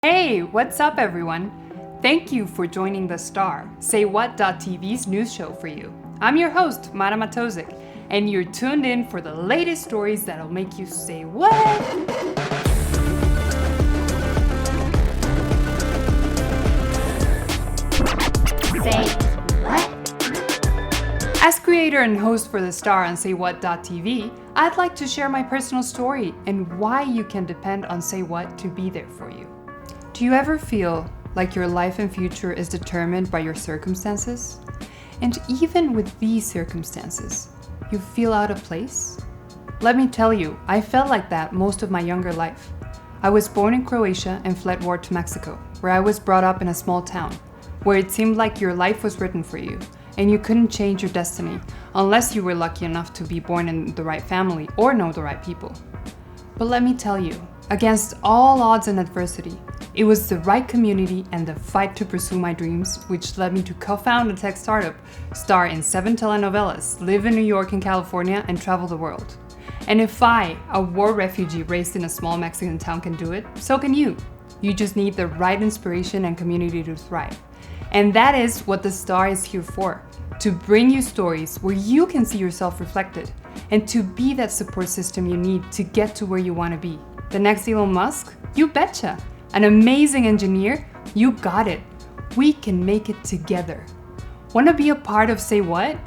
Hey, what's up everyone? Thank you for joining The Star, SayWhat.tv's news show for you. I'm your host, Mara Matosic, and you're tuned in for the latest stories that'll make you say what? Say what? As creator and host for The Star on SayWhat.tv, I'd like to share my personal story and why you can depend on Say What to be there for you. Do you ever feel like your life and future is determined by your circumstances? And even with these circumstances, you feel out of place? Let me tell you, I felt like that most of my younger life. I was born in Croatia and fled war to Mexico, where I was brought up in a small town, where it seemed like your life was written for you, and you couldn't change your destiny unless you were lucky enough to be born in the right family or know the right people. But let me tell you, against all odds and adversity, it was the right community and the fight to pursue my dreams which led me to co-found a tech startup, star in 7 telenovelas, live in New York and California, and travel the world. And if I, a war refugee raised in a small Mexican town, can do it, so can you. You just need the right inspiration and community to thrive. And that is what The Star is here for, to bring you stories where you can see yourself reflected, and to be that support system you need to get to where you want to be. The next Elon Musk? You betcha! An amazing engineer? You got it. We can make it together. Want to be a part of Say What?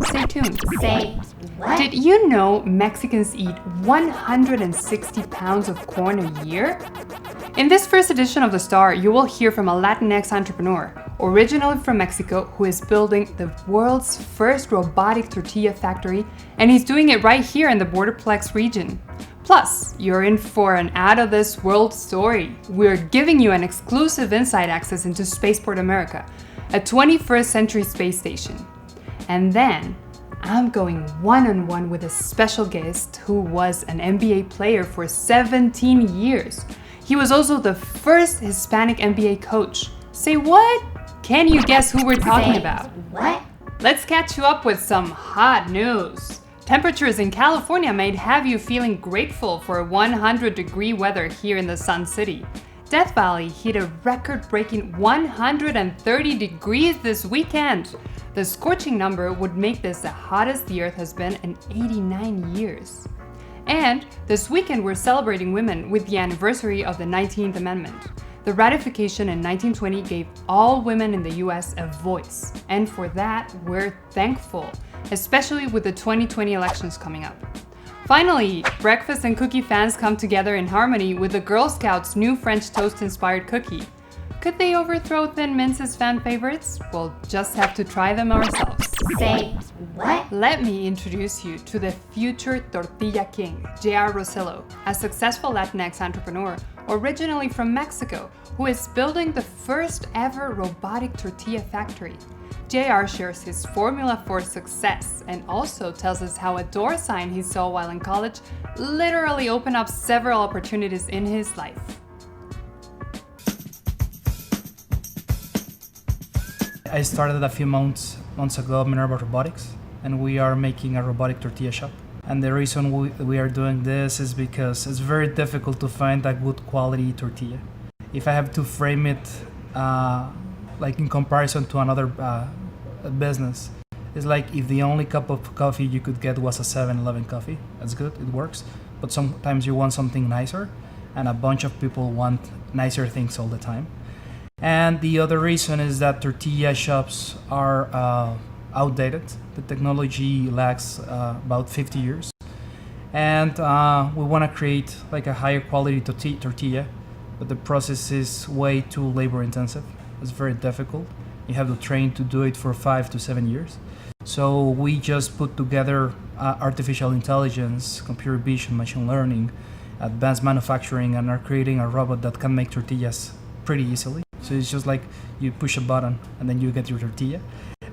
Stay tuned. Say what? Did you know Mexicans eat 160 pounds of corn a year? In this first edition of The Star, you will hear from a Latinx entrepreneur, originally from Mexico, who is building the world's first robotic tortilla factory, and he's doing it right here in the Borderplex region. Plus, you're in for an out-of-this-world story. We're giving you an exclusive inside access into Spaceport America, a 21st century space station. And then, I'm going one-on-one with a special guest who was an NBA player for 17 years. He was also the first Hispanic NBA coach. Say what? Can you guess who we're talking about? What? Let's catch you up with some hot news. Temperatures in California may have you feeling grateful for 100-degree weather here in the Sun City. Death Valley hit a record-breaking 130 degrees this weekend. The scorching number would make this the hottest the Earth has been in 89 years. And this weekend we're celebrating women with the anniversary of the 19th Amendment. The ratification in 1920 gave all women in the US a voice, and for that we're thankful, especially with the 2020 elections coming up. Finally, breakfast and cookie fans come together in harmony with the Girl Scouts' new French toast-inspired cookie. Could they overthrow Thin Mince's fan favorites? We'll just have to try them ourselves. Say what? Let me introduce you to the future tortilla king, JR Rosillo, a successful Latinx entrepreneur originally from Mexico, who is building the first ever robotic tortilla factory. JR shares his formula for success and also tells us how a door sign he saw while in college literally opened up several opportunities in his life. I started a few months ago at Minerva Robotics, and we are making a robotic tortilla shop. And the reason we are doing this is because it's very difficult to find a good quality tortilla. If I have to frame it like in comparison to another business, it's like if the only cup of coffee you could get was a 7-Eleven coffee. That's good, it works. But sometimes you want something nicer, and a bunch of people want nicer things all the time. And the other reason is that tortilla shops are outdated. The technology lags about 50 years. And we want to create like a higher quality tortilla, but the process is way too labor intensive. It's very difficult. You have to train to do it for 5 to 7 years. So we just put together artificial intelligence, computer vision, machine learning, advanced manufacturing, and are creating a robot that can make tortillas pretty easily. So it's just like you push a button and then you get your tortilla.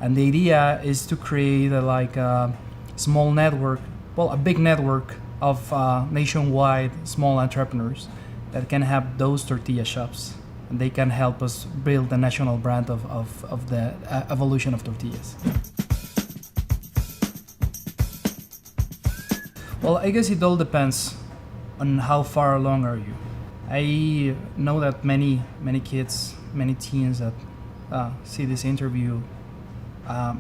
And the idea is to create a small network, a big network of nationwide small entrepreneurs that can have those tortilla shops. And they can help us build the national brand of the evolution of tortillas. Well, I guess it all depends on how far along are you. I know that many kids, many teens that see this interview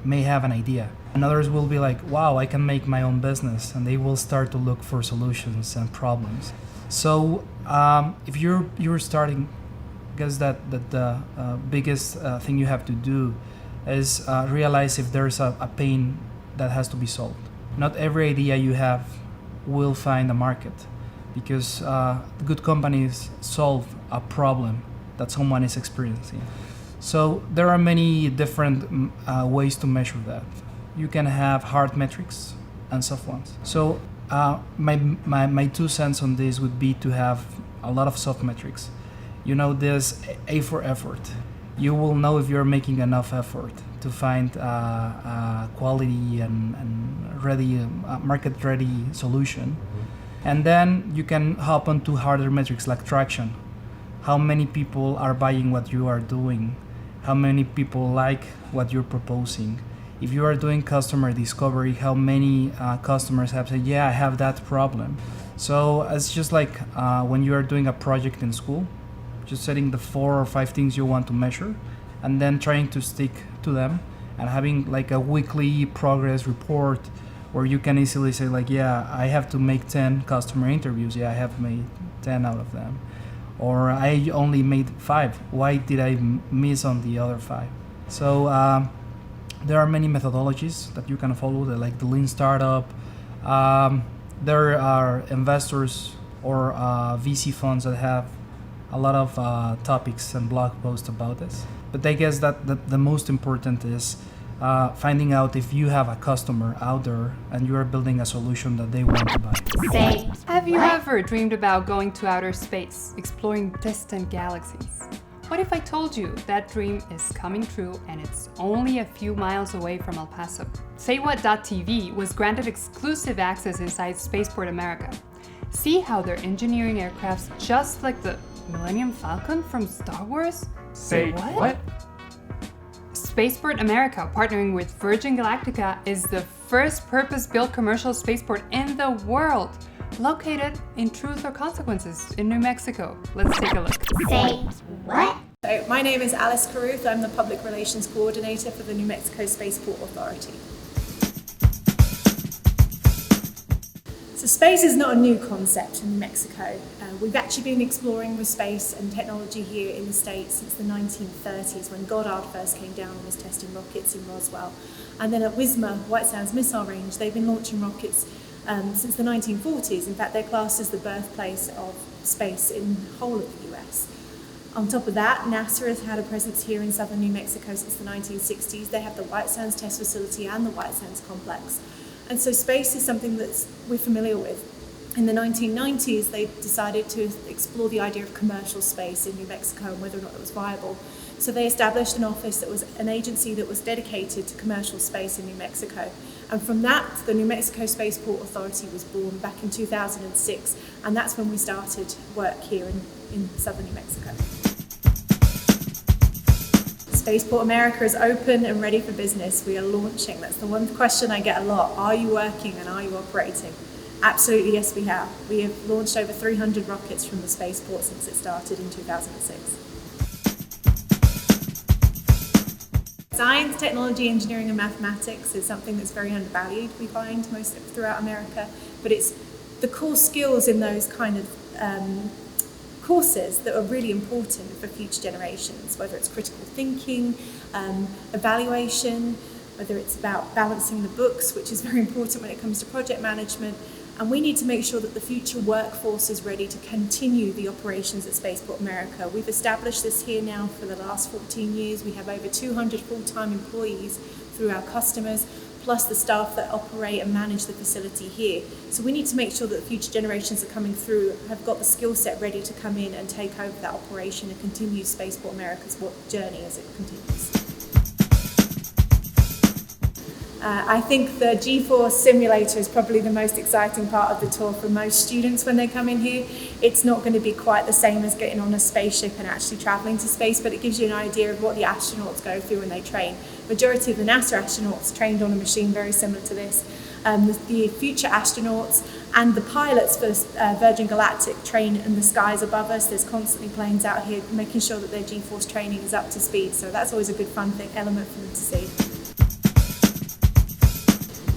may have an idea, and others will be like, wow, I can make my own business, and they will start to look for solutions and problems. So if you're starting, I guess that the biggest thing you have to do is realize if there's a pain that has to be solved. Not every idea you have will find a market, because good companies solve a problem that someone is experiencing. So there are many different ways to measure that. You can have hard metrics and soft ones. So my 2 cents on this would be to have a lot of soft metrics. You know, this A for effort. You will know if you're making enough effort to find quality and ready, market-ready solution. And then you can hop onto harder metrics like traction. How many people are buying what you are doing? How many people like what you're proposing? If you are doing customer discovery, how many customers have said, yeah, I have that problem? So it's just like when you are doing a project in school, just setting the 4 or 5 things you want to measure, and then trying to stick to them, and having like a weekly progress report where you can easily say like, yeah, I have to make 10 customer interviews. Yeah, I have made 10 out of them. Or I only made 5. Why did I miss on the other 5? So there are many methodologies that you can follow, like the Lean Startup. There are investors or VC funds that have a lot of topics and blog posts about this. But I guess that the most important is finding out if you have a customer out there and you are building a solution that they want to buy. Say Have you what? ever dreamed about going to outer space, exploring distant galaxies? What if I told you that dream is coming true and it's only a few miles away from El Paso? SayWhat.tv was granted exclusive access inside Spaceport America. See how they're engineering aircrafts just like the Millennium Falcon from Star Wars? Say what? Spaceport America, partnering with Virgin Galactica, is the first purpose-built commercial spaceport in the world, located in Truth or Consequences in New Mexico. Let's take a look. Say what? So my name is Alice Carruth. I'm the Public Relations Coordinator for the New Mexico Spaceport Authority. So space is not a new concept in New Mexico. We've actually been exploring with space and technology here in the States since the 1930s, when Goddard first came down and was testing rockets in Roswell. And then at WSMA, White Sands Missile Range, they've been launching rockets since the 1940s. In fact, they're classed as the birthplace of space in the whole of the US. On top of that, NASA has had a presence here in southern New Mexico since the 1960s. They have the White Sands Test Facility and the White Sands Complex. And so space is something that we're familiar with. In the 1990s, they decided to explore the idea of commercial space in New Mexico and whether or not it was viable. So they established an office that was an agency that was dedicated to commercial space in New Mexico. And from that, the New Mexico Spaceport Authority was born back in 2006. And that's when we started work here in southern New Mexico. Spaceport America is open and ready for business. We are launching. That's the one question I get a lot. Are you working and are you operating? Absolutely, yes, we have. We have launched over 300 rockets from the spaceport since it started in 2006. Science, technology, engineering and mathematics is something that's very undervalued, we find, most throughout America. But it's the core skills in those kind of courses that are really important for future generations, whether it's critical thinking, evaluation, whether it's about balancing the books, which is very important when it comes to project management. And we need to make sure that the future workforce is ready to continue the operations at Spaceport America. We've established this here now for the last 14 years. We have over 200 full-time employees through our customers, plus the staff that operate and manage the facility here. So we need to make sure that the future generations are coming through, have got the skill set ready to come in and take over that operation and continue Spaceport America's journey as it continues. I think the G-Force simulator is probably the most exciting part of the tour for most students when they come in here. It's not going to be quite the same as getting on a spaceship and actually traveling to space, but it gives you an idea of what the astronauts go through when they train. Majority of the NASA astronauts trained on a machine very similar to this, the future astronauts and the pilots for Virgin Galactic train in the skies above us. There's constantly planes out here making sure that their G-force training is up to speed. So that's always a good fun element for them to see.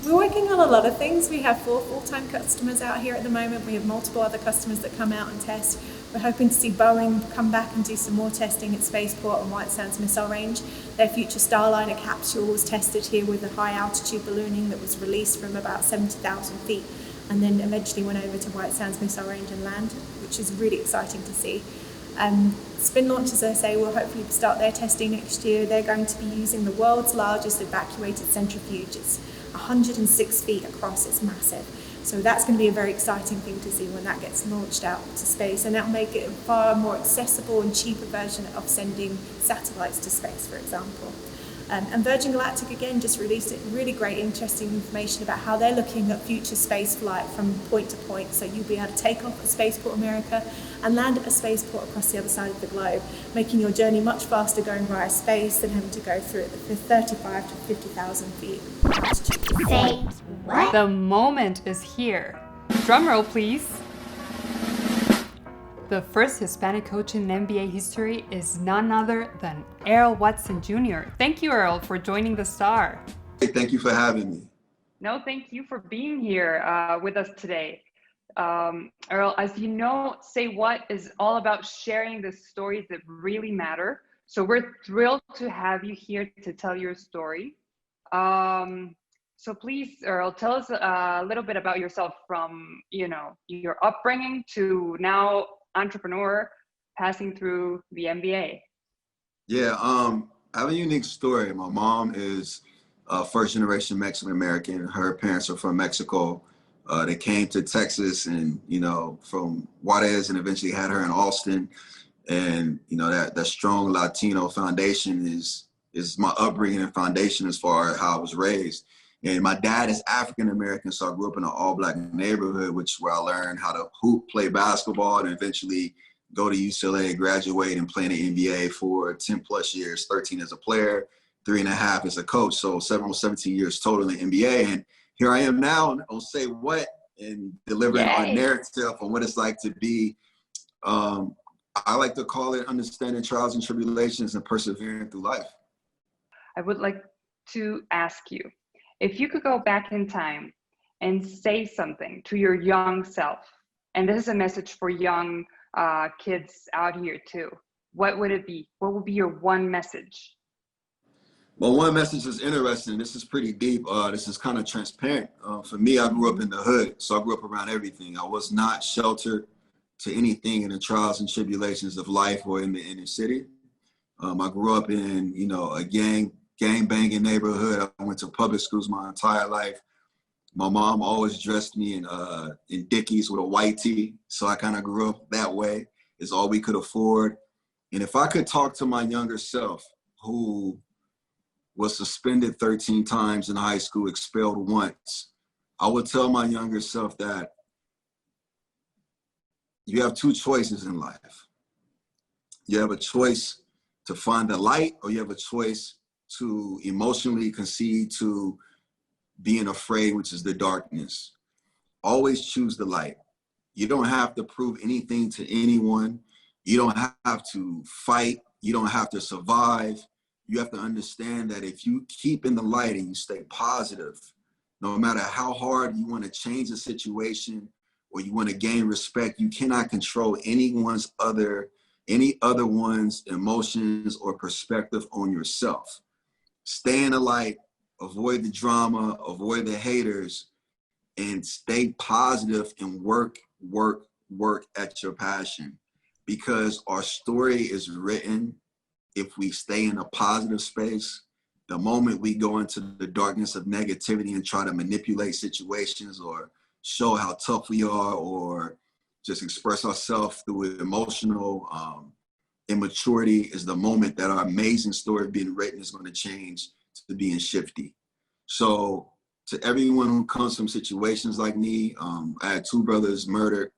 We're working on a lot of things. We have 4 full-time customers out here at the moment. We have multiple other customers that come out and test. We're hoping to see Boeing come back and do some more testing at Spaceport and White Sands Missile Range. Their future Starliner capsule was tested here with a high-altitude ballooning that was released from about 70,000 feet and then eventually went over to White Sands Missile Range and landed, which is really exciting to see. Spin launch, as I say, will hopefully start their testing next year. They're going to be using the world's largest evacuated centrifuge. It's 106 feet across, it's massive. So that's going to be a very exciting thing to see when that gets launched out to space, and that'll make it a far more accessible and cheaper version of sending satellites to space, for example. And Virgin Galactic, again, just released really great, interesting information about how they're looking at future space flight from point to point. So you'll be able to take off at Spaceport America and land at a spaceport across the other side of the globe, making your journey much faster going via space than having to go through it for 35 to 50,000 feet altitude. Say what? The moment is here. Drum roll, please. The first Hispanic coach in NBA history is none other than Earl Watson Jr. Thank you, Earl, for joining the Star. Hey, thank you for having me. No, thank you for being here with us today. Earl, as you know, Say What is all about sharing the stories that really matter. So we're thrilled to have you here to tell your story. So please, Earl, tell us a little bit about yourself from, your upbringing to now entrepreneur passing through the MBA. Yeah, I have a unique story. My mom is first generation Mexican American. Her parents are from Mexico. They came to Texas and, from Juarez, and eventually had her in Austin. And, that strong Latino foundation is my upbringing and foundation as far as how I was raised. And my dad is African American, so I grew up in an all-black neighborhood, which is where I learned how to hoop, play basketball, and eventually go to UCLA, graduate, and play in the NBA for 10 plus years, 13 as a player, 3.5 as a coach. So 17 years total in the NBA. And here I am now on Say What and delivering our narrative on what it's like to be, I like to call it understanding trials and tribulations and persevering through life. I would like to ask you, if you could go back in time and say something to your young self, and this is a message for young kids out here too, what would it be? What would be your one message? Well, one message is interesting. This is pretty deep. This is kind of transparent. For me, I grew up in the hood, so I grew up around everything. I was not sheltered to anything in the trials and tribulations of life or in the inner city. I grew up in, a gang banging neighborhood. I went to public schools my entire life. My mom always dressed me in Dickies with a white tee. So I kind of grew up that way. It's all we could afford. And if I could talk to my younger self, who was suspended 13 times in high school, expelled once, I would tell my younger self that you have 2 choices in life. You have a choice to find the light, or you have a choice to emotionally concede to being afraid, which is the darkness. Always choose the light. You don't have to prove anything to anyone. You don't have to fight. You don't have to survive. You have to understand that if you keep in the light and you stay positive, no matter how hard you want to change the situation or you want to gain respect, you cannot control any other one's emotions or perspective on yourself. Stay in the light, avoid the drama, avoid the haters, and stay positive and work at your passion. Because our story is written if we stay in a positive space. The moment we go into the darkness of negativity and try to manipulate situations or show how tough we are or just express ourselves through emotional immaturity, is the moment that our amazing story being written is going to change to being shifty. So to everyone who comes from situations like me, I had 2 brothers murdered.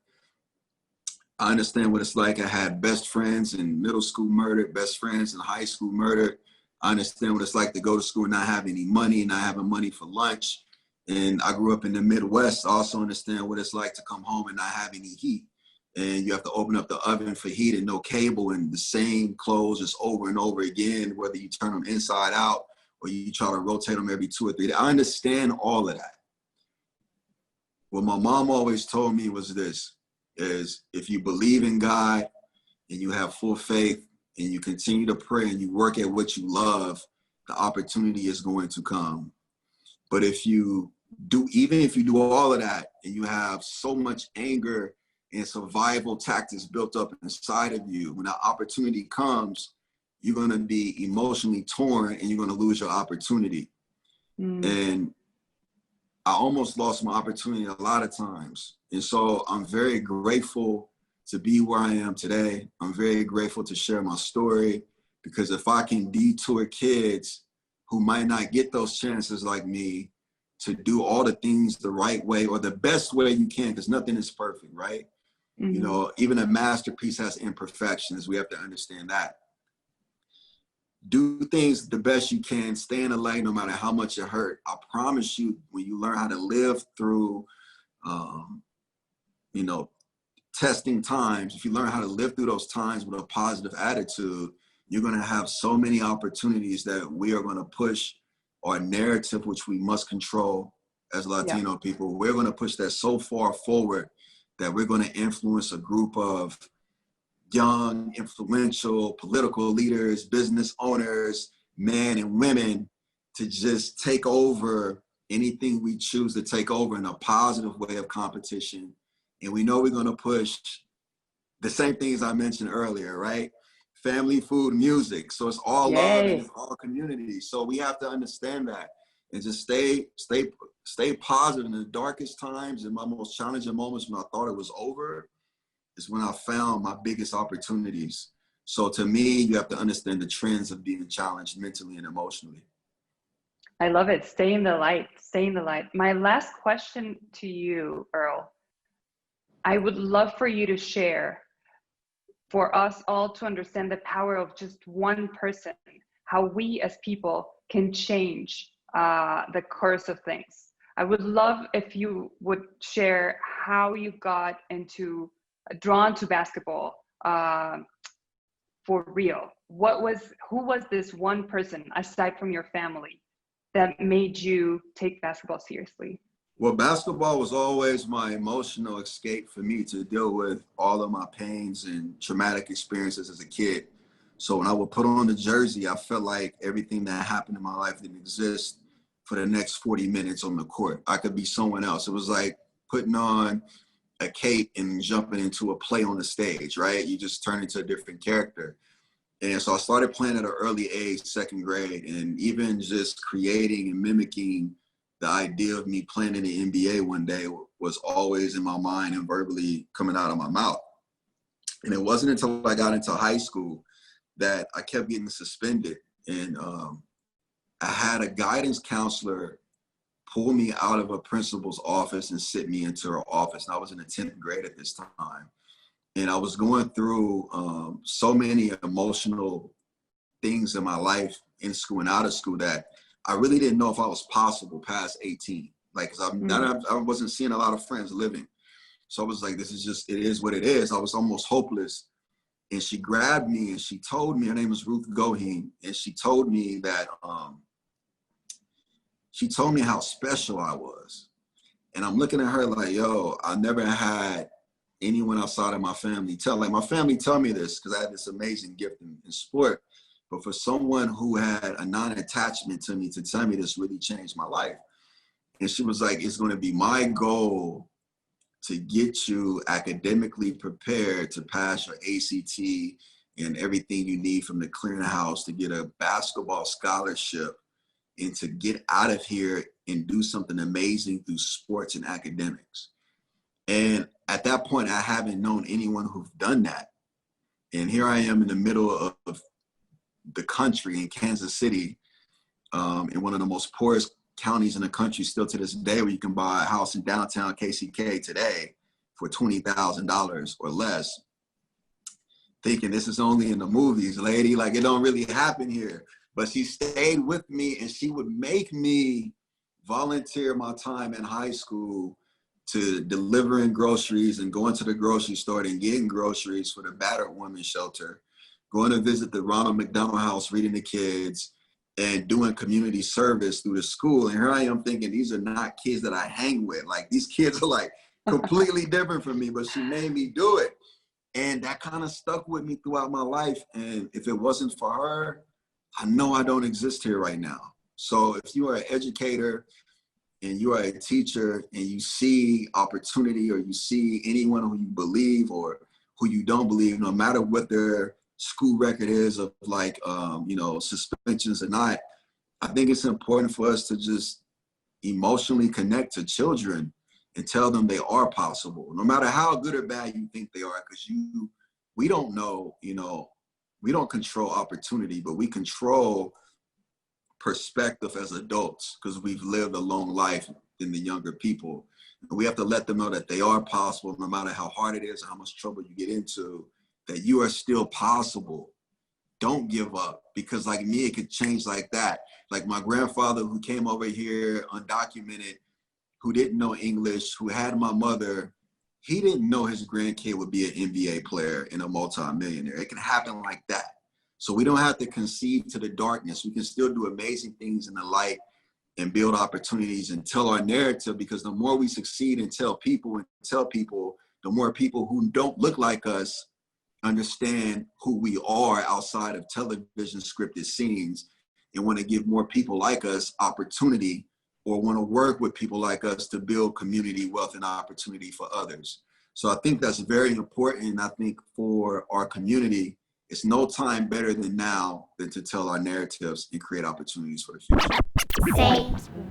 I understand what it's like. I had best friends in middle school murdered, best friends in high school murdered. I understand what it's like to go to school and not have any money, not having money for lunch. And I grew up in the Midwest. I also understand what it's like to come home and not have any heat. And you have to open up the oven for heat and no cable and the same clothes just over and over again, whether you turn them inside out or you try to rotate them every 2 or 3 days. I understand all of that. What my mom always told me was this, is if you believe in God and you have full faith and you continue to pray and you work at what you love, the opportunity is going to come. But even if you do all of that and you have so much anger and survival tactics built up inside of you, when that opportunity comes, you're going to be emotionally torn and you're going to lose your opportunity. And I almost lost my opportunity a lot of times. And so I'm very grateful to be where I am today. I'm very grateful to share my story, because if I can detour kids who might not get those chances like me to do all the things the right way or the best way you can, because nothing is perfect, right? You know, even a masterpiece has imperfections. We have to understand that. Do things the best you can, stay in the light no matter how much it hurt. I promise you, when you learn how to live through, you know, testing times, if you learn how to live through those times with a positive attitude, you're going to have so many opportunities that we are going to push our narrative, which we must control as Latino people. We're going to push that so far forward that we're going to influence a group of young, influential political leaders, business owners, men and women, to just take over anything we choose to take over in a positive way of competition. And we know we're going to push the same things I mentioned earlier, right? Family, food, music. So it's all love and it's all community. So we have to understand that and just stay positive. In the darkest times and my most challenging moments when I thought it was over is when I found my biggest opportunities. So to me, you have to understand the trends of being challenged mentally and emotionally. I love it. Stay in the light. Stay in the light. My last question to you, Earl. I would love for you to share, for us all to understand the power of just one person, how we as people can change the course of things. I would love if you would share how you got drawn to basketball for real. Who was this one person aside from your family that made you take basketball seriously? Well, basketball was always my emotional escape for me to deal with all of my pains and traumatic experiences as a kid. So when I would put on the jersey, I felt like everything that happened in my life didn't exist for the next 40 minutes on the court. I could be someone else. It was like putting on a cape and jumping into a play on the stage, right? You just turn into a different character. And so I started playing at an early age, 2nd grade, and even just creating and mimicking the idea of me playing in the NBA one day was always in my mind and verbally coming out of my mouth. And it wasn't until I got into high school that I kept getting suspended. And I had a guidance counselor pull me out of a principal's office and sit me into her office. And I was in the 10th grade at this time. And I was going through so many emotional things in my life, in school and out of school, that I really didn't know if I was possible past 18. Like, cause I wasn't seeing a lot of friends living. So I was like, this is just, it is what it is. I was almost hopeless. And she grabbed me and she told me, her name was Ruth Goheen. And she told me that, she told me how special I was. And I'm looking at her like, yo, I never had anyone outside of my family my family tell me this, because I had this amazing gift in sport. But for someone who had a non-attachment to me to tell me this really changed my life. And she was like, it's going to be my goal to get you academically prepared to pass your ACT and everything you need from the clearinghouse to get a basketball scholarship and to get out of here and do something amazing through sports and academics. And at that point, I haven't known anyone who's done that. And here I am in the middle of the country in Kansas City, in one of the most poorest counties in the country still to this day, where you can buy a house in downtown KCK today for $20,000 or less, thinking this is only in the movies, lady, like it don't really happen here. But she stayed with me and she would make me volunteer my time in high school to delivering groceries and going to the grocery store and getting groceries for the battered women's shelter, going to visit the Ronald McDonald House, reading the kids, and doing community service through the school. And here I am thinking, these are not kids that I hang with. Like, these kids are like completely different from me, but she made me do it. And that kind of stuck with me throughout my life. And if it wasn't for her, I know I don't exist here right now. So if you are an educator and you are a teacher and you see opportunity, or you see anyone who you believe or who you don't believe, no matter what their school record is of like, suspensions or not, I think it's important for us to just emotionally connect to children and tell them they are possible, no matter how good or bad you think they are, because we don't know, we don't control opportunity, but we control perspective as adults because we've lived a long life than the younger people. And we have to let them know that they are possible, no matter how hard it is, how much trouble you get into, that you are still possible. Don't give up, because like me, it could change like that. Like my grandfather who came over here undocumented, who didn't know English, who had my mother, he didn't know his grandkid would be an NBA player and a multi-millionaire. It can happen like that. So we don't have to concede to the darkness. We can still do amazing things in the light and build opportunities and tell our narrative, because the more we succeed and tell people, the more people who don't look like us understand who we are outside of television scripted scenes, and want to give more people like us opportunity, or want to work with people like us to build community wealth and opportunity for others. So I think that's very important. And I think for our community, it's no time better than now than to tell our narratives and create opportunities for the future. Say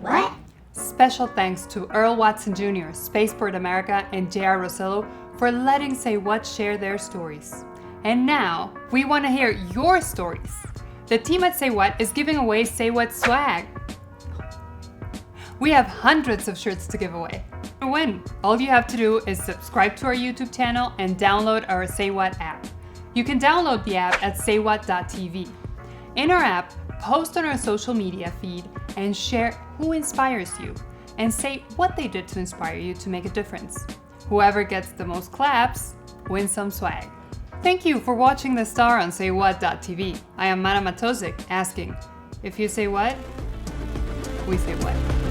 what? Special thanks to Earl Watson Jr., Spaceport America, and JR Rosillo for letting Say What share their stories. And now, we want to hear your stories. The team at Say What is giving away Say What swag. We have hundreds of shirts to give away. To win, all you have to do is subscribe to our YouTube channel and download our Say What app. You can download the app at saywhat.tv. In our app, post on our social media feed and share who inspires you, and say what they did to inspire you to make a difference. Whoever gets the most claps wins some swag. Thank you for watching The Star on saywhat.tv. I am Mara Matosic, asking, if you say what, we say what.